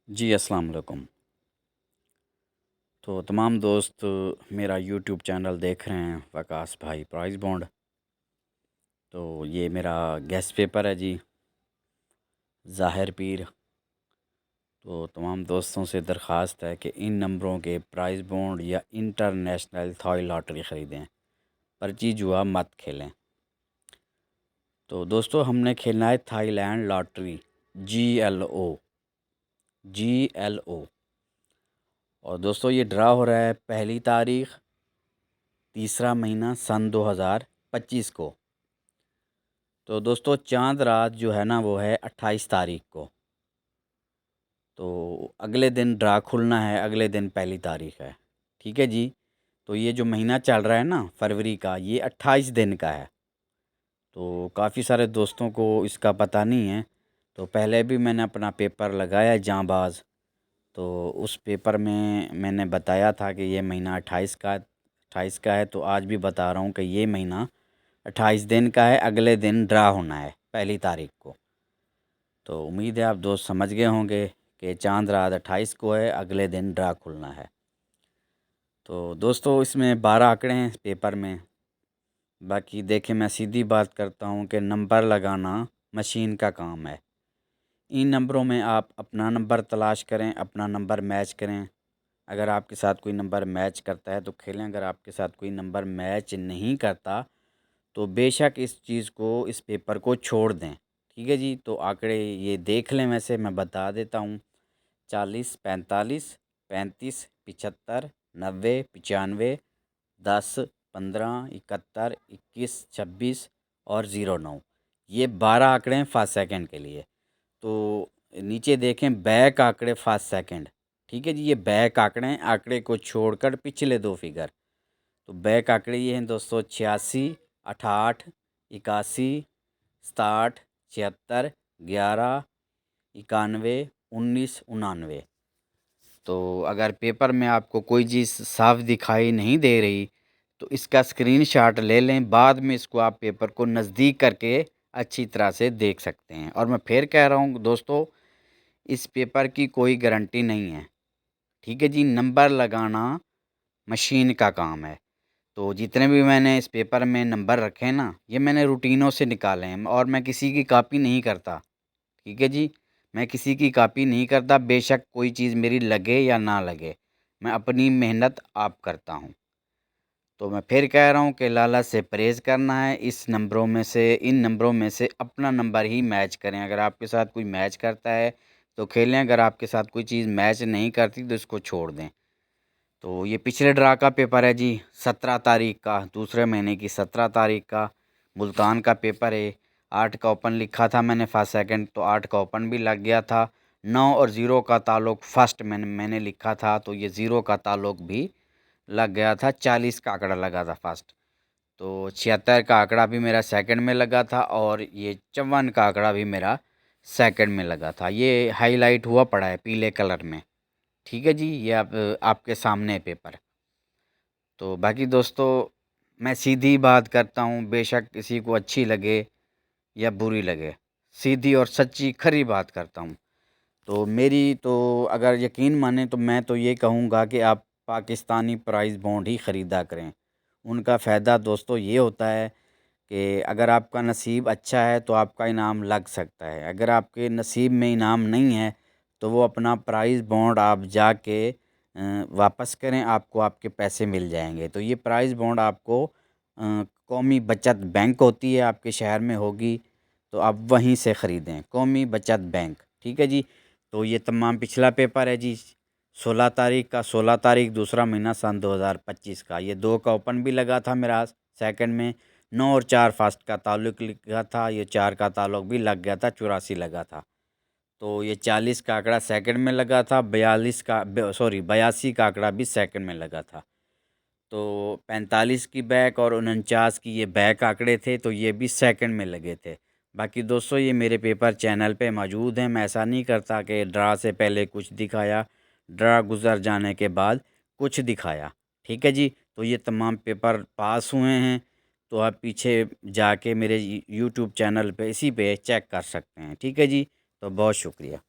जी अस्सलाम वालेकुम। तो तमाम दोस्त मेरा यूट्यूब चैनल देख रहे हैं वकास भाई प्राइस बॉन्ड। तो ये मेरा गेस्ट पेपर है जी, ज़ाहिर पीर। तो तमाम दोस्तों से दरख्वास्त है कि इन नंबरों के प्राइस बॉन्ड या इंटरनेशनल थॉय लॉटरी ख़रीदें, पर्ची जुआ मत खेलें। तो दोस्तों हमने खेलना है थाईलैंड लॉटरी GLO। और दोस्तों ये ड्रा हो रहा है पहली तारीख़ तीसरा महीना सन 2025 को। तो दोस्तों चाँद रात जो है ना वो है 28 तारीख को। तो अगले दिन ड्रा खुलना है, अगले दिन पहली तारीख है। ठीक है जी। तो ये जो महीना चल रहा है ना फरवरी का, ये 28 दिन का है। तो काफ़ी सारे दोस्तों को इसका पता नहीं है। तो पहले भी मैंने अपना पेपर लगाया जांबाज़, तो उस पेपर में मैंने बताया था कि ये महीना 28 का है। तो आज भी बता रहा हूँ कि ये महीना 28 दिन का है, अगले दिन ड्रा होना है पहली तारीख को। तो उम्मीद है आप दोस्त समझ गए होंगे कि चांद रात 28 को है, अगले दिन ड्रा खुलना है। तो दोस्तों इसमें 12 आंकड़े हैं इस पेपर में। बाकी देखें, मैं सीधी बात करता हूँ कि नंबर लगाना मशीन का काम है। इन नंबरों में आप अपना नंबर तलाश करें, अपना नंबर मैच करें। अगर आपके साथ कोई नंबर मैच करता है तो खेलें, अगर आपके साथ कोई नंबर मैच नहीं करता तो बेशक इस पेपर को छोड़ दें। ठीक है जी। तो आंकड़े ये देख लें, वैसे मैं बता देता हूँ। 40, 45, 35, 75, 90, 95, 10, 15, 71, 21, 26 और 09। ये 12 आंकड़े हैं फर्स्ट सेकंड के लिए। तो नीचे देखें बैक आंकड़े फर्स्ट सेकंड। ठीक है जी, ये बैक आंकड़े हैं, आंकड़े को छोड़कर पिछले दो फिगर। तो बैक आंकड़े ये हैं दोस्तों: 86, 68, 81, 67, 76, 11, 91, 19, 99। तो अगर पेपर में आपको कोई चीज़ साफ दिखाई नहीं दे रही तो इसका स्क्रीनशॉट ले लें, बाद में इसको आप पेपर को नज़दीक करके अच्छी तरह से देख सकते हैं। और मैं फिर कह रहा हूँ दोस्तों, इस पेपर की कोई गारंटी नहीं है। ठीक है जी, नंबर लगाना मशीन का काम है। तो जितने भी मैंने इस पेपर में नंबर रखे हैं ना, ये मैंने रूटीनों से निकाले हैं और मैं किसी की कॉपी नहीं करता। ठीक है जी, मैं किसी की कॉपी नहीं करता, बेशक कोई चीज़ मेरी लगे या ना लगे, मैं अपनी मेहनत आप करता हूँ। तो मैं फिर कह रहा हूँ कि लालच से परहेज़ करना है। इन नंबरों में से अपना नंबर ही मैच करें। अगर आपके साथ कोई मैच करता है तो खेलें, अगर आपके साथ कोई चीज़ मैच नहीं करती तो इसको छोड़ दें। तो ये पिछले ड्रा का पेपर है जी, 17 तारीख का, दूसरे महीने की 17 तारीख का मुल्तान का पेपर है। 8 का ओपन लिखा था मैंने फर्स्ट सेकंड, तो 8 का ओपन भी लग गया था। 9 और 0 का ताल्लुक फर्स्ट मैंने लिखा था, तो ये 0 का ताल्लुक भी लग गया था। 40 का आंकड़ा लगा था फर्स्ट। तो 76 का आंकड़ा भी मेरा सेकंड में लगा था और ये 54 का आंकड़ा भी मेरा सेकंड में लगा था। ये हाईलाइट हुआ पड़ा है पीले कलर में। ठीक है जी, ये आपके सामने है पेपर। तो बाकी दोस्तों मैं सीधी बात करता हूँ, बेशक किसी को अच्छी लगे या बुरी लगे, सीधी और सच्ची खरी बात करता हूँ। तो मेरी तो अगर यकीन माने तो मैं तो ये कहूँगा कि आप पाकिस्तानी प्राइस बॉन्ड ही ख़रीदा करें। उनका फ़ायदा दोस्तों ये होता है कि अगर आपका नसीब अच्छा है तो आपका इनाम लग सकता है। अगर आपके नसीब में इनाम नहीं है तो वो अपना प्राइस बॉन्ड आप जाके वापस करें, आपको आपके पैसे मिल जाएंगे। तो ये प्राइस बॉन्ड आपको कौमी बचत बैंक होती है, आपके शहर में होगी, तो आप वहीं से ख़रीदें, कौमी बचत बैंक। ठीक है जी। तो ये तमाम पिछला पेपर है जी, 16 तारीख का, 16 तारीख दूसरा महीना सन 2025 का। ये 2 का ओपन भी लगा था मेरा सेकंड में। 9 और 4 फर्स्ट का ताल्लुक लिखा था, ये 4 का ताल्लुक भी लग गया था, 84 लगा था। तो ये 40 का आंकड़ा सेकंड में लगा था, 82 का आंकड़ा भी सेकंड में लगा था। तो 45 की बैक और 49 की ये बैक आंकड़े थे, तो ये भी सेकंड में लगे थे। बाकी दोस्तों ये मेरे पेपर चैनल पे मौजूद हैं। मैं ऐसा नहीं करता कि ड्रा से पहले कुछ दिखाया, ड्रा गुजर जाने के बाद कुछ दिखाया। ठीक है जी। तो ये तमाम पेपर पास हुए हैं, तो आप पीछे जाके मेरे यूट्यूब चैनल पे इसी पे चेक कर सकते हैं। ठीक है जी। तो बहुत शुक्रिया।